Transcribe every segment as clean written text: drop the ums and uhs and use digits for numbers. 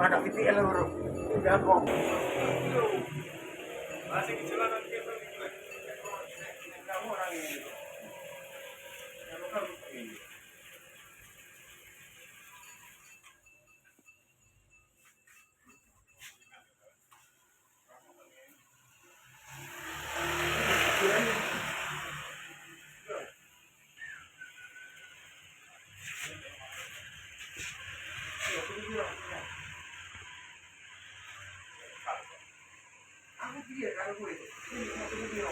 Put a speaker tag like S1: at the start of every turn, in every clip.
S1: Anak kecil lho. Udah kok.
S2: Masih kecilan nanti kamu orang ini. Kalau kamu ini.
S1: Aku dia kalau gue itu. Ini mau tunggu dia.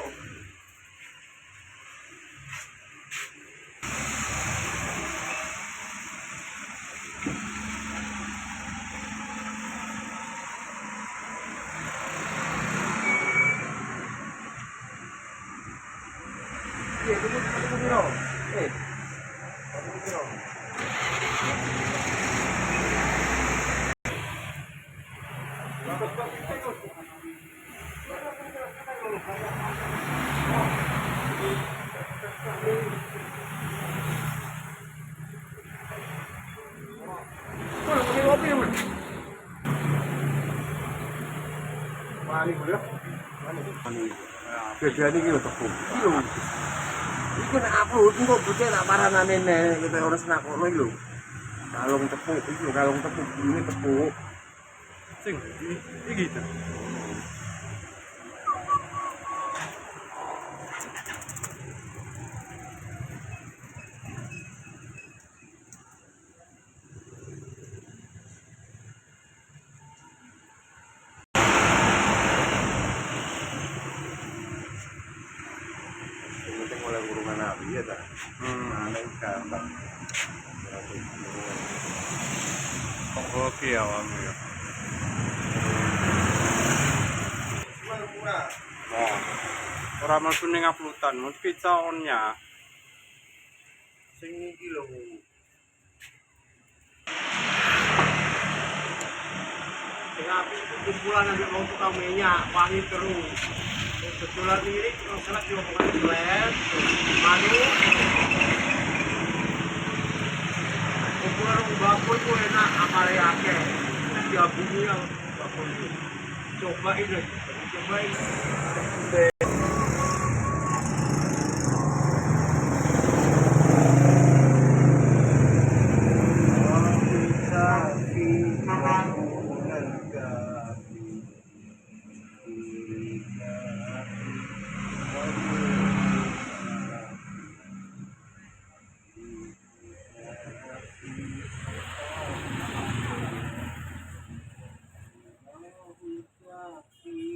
S1: Iya, tunggu dia. Tunggu dia. Mani kuwi ya. Mani. Bedane iki lho tepung. Iki lho. Iku nek upload engko bocah tak paranane nek kita ora senakono iki lho. Kalung tepung iki lho, kalung tepung ini tepung.
S2: Sing iki ta.
S1: Penting oleh urungan api ya ta. Ana gambar.
S2: Oke ya awakmu ya.
S1: Murah.
S2: Nah, ora mlebu ning uploadan, mun pizza onnya.
S1: Sing iki lho. Sing api itu kumpulan ambek wong tukang minyak, wangi terus. Betulan lirik kalau salah diomongan blend, madu. Kumpulan bakul itu enak amare akeh. Dia bunyi yang bakul itu. Cobain deh, cobain.